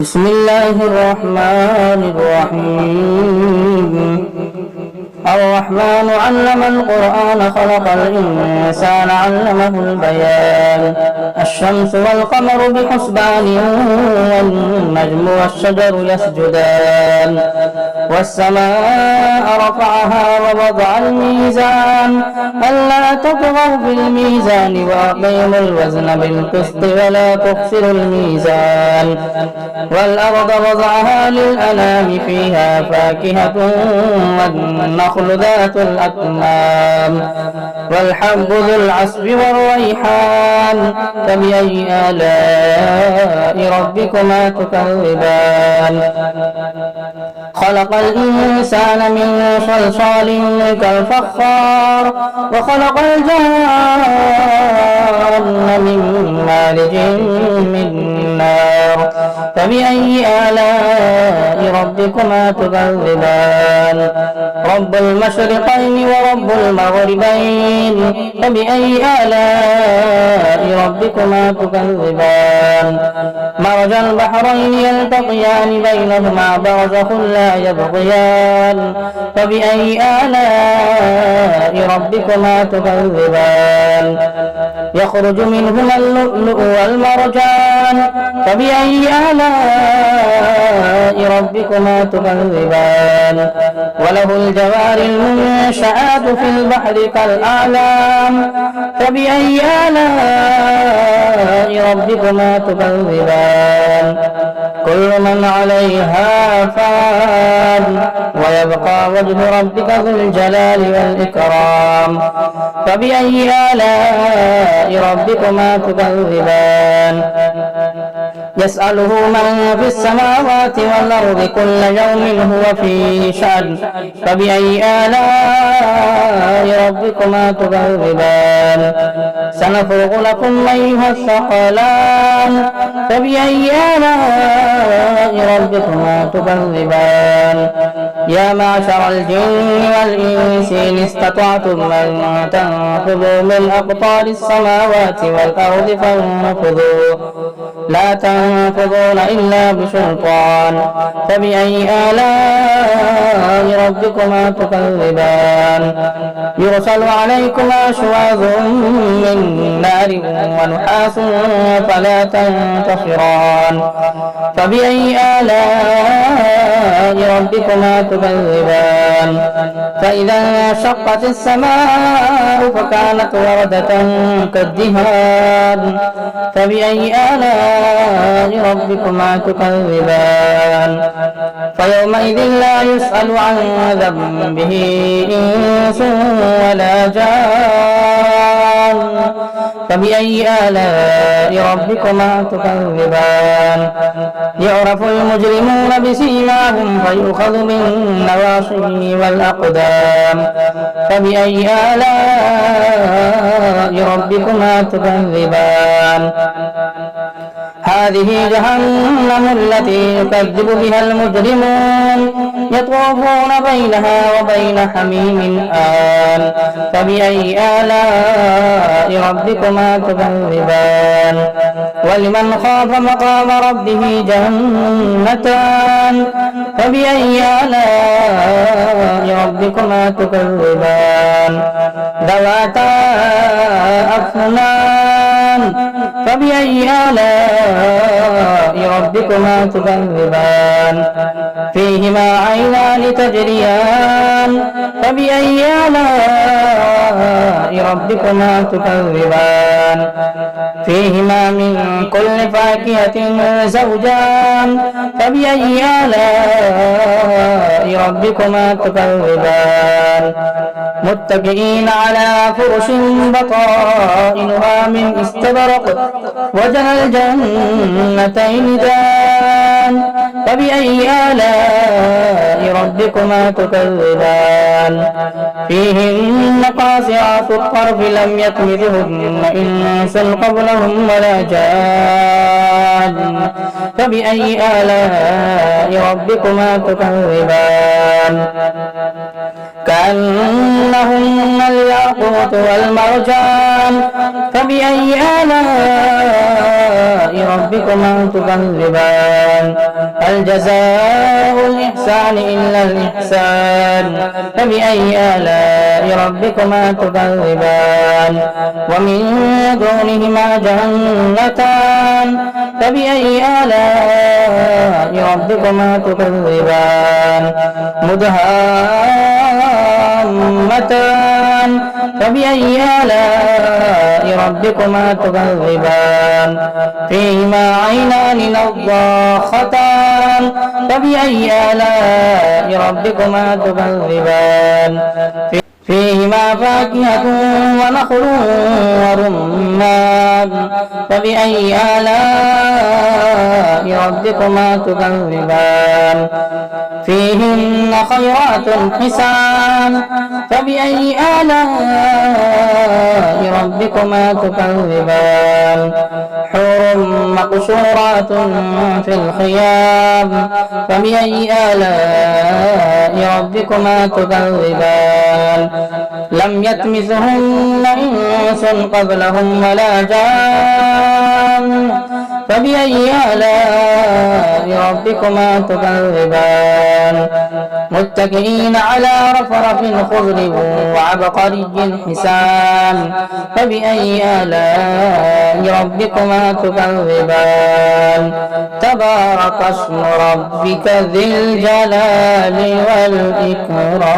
بسم الله الرحمن الرحيم. الرحمن علم القرآن خلق الإنسان علمه البيان. الشمس والقمر بحسبان والنجم والشجر يسجدان والسماء رفعها ووضع الميزان ألا تطغوا في الميزان وأقيموا الوزن بالقسط ولا تخسروا الميزان والأرض وضعها للأنام فيها فاكهة والنخل ذات الأكمام والحب ذو العصف والريحان فبأي آلاء ربكما تكذبان. خلق الإنسان من صلصال كالفخار وخلق الجان من مارج من نار فبأي آلاء ربكما تكذبان. رب المشرقين ورب المغربين فبأي آلاء ربكما تكذبان. مرج البحرين يلتقيان بينهما برزخ لا يبغيان فبأي آلاء ربكما تكذبان. يخرج منهما اللؤلؤ والمرجان فبأي آلاء ربكما تكذبان. وله الجوار المنشآت في البحر كالأعلام فبأي آلاء ربكما تكذبان. كل من عليها فان ويبقى وجه ربك ذو الجلال والإكرام فبأي آلاء ربكما تكذبان. يسأله من في السماوات والأرض كل يوم هو في شأن فبأي آلاء ربكما تكذبان. سنفرغ لكم أيها الثقلان فبأي آلاء ربكما تكذبان. يا معشر الجن والإنس إن استطعتم أن تنفذوا من أقطار السماوات والأرض فانفذوا لا تنفذون إلا بسلطان فبأي آلاء ربكما تكذبان. يرسل عليكما شواظ من نار ونحاس فلا تنتصران فبأي آلاء ربكما تكذبان. فإذا انشقت السماء فكانت وردة كالدهان فبأي آلاء ربكما تكذبان. فيومئذ لا يسأل عن ذنبه إنس ولا جان فبأي آلاء ربكما تكذبان. يعرف المجرمون بسيماهم فيؤخذ بالنواصي والأقدام فبأي آلاء ربكما تكذبان. هذه جهنم التي يكذب بها المجرمون يطوفون بينها وبين حميم آن فبأي آلاء ربكما تكذبان. ولمن خاف مقام ربه جنتان فبأي آلاء ربكما تكذبان. ذواتا أفنان فبأي آلاء ربكما تكذبان. فيهما عينان تجريان فبأي آلاء ربكما تكذبان. فيهما من كل فاكهة زوجان فبأي آلاء ربكما تكذبان. متكئين على فرش بطائنها من استبرق وجنى الجنتين دان فبأي آلاء ربكما تكذبان. فيهن قاصرات الطرف لم يطمثهن إنس قبلهم ولا جان فبأي آلاء ربكما تكذبان. كأنهن الياقوت والمرجان فبأي آلاء ربكما تكذبان هل جزاء الإحسان إلا الإحسان فبأي آلاء ربكما تكذبان ومن دونهما جنتان فبأي آلاء ربكما تكذبان مدهامتان فبأي آلاء ربكما تكذبان فيهما عينان نضاختان فبأي آلاء ربكما تكذبان فيهما فاكهة ونخل ورمان فبأي آلاء ربكما تكذبان فيهن خيرات حسان فبأي آلاء ربكما تكذبان حور مقصورات في الخيام فبأي آلاء ربكما تكذبان لم يطمثهن إنس قبلهم ولا جان فبأي آلاء ربكما تكذبان متكئين على رفرف خضر وعبقري حسان فبأي آلاء ربكما تكذبان تبارك اسم ربك ذي الجلال والإكرام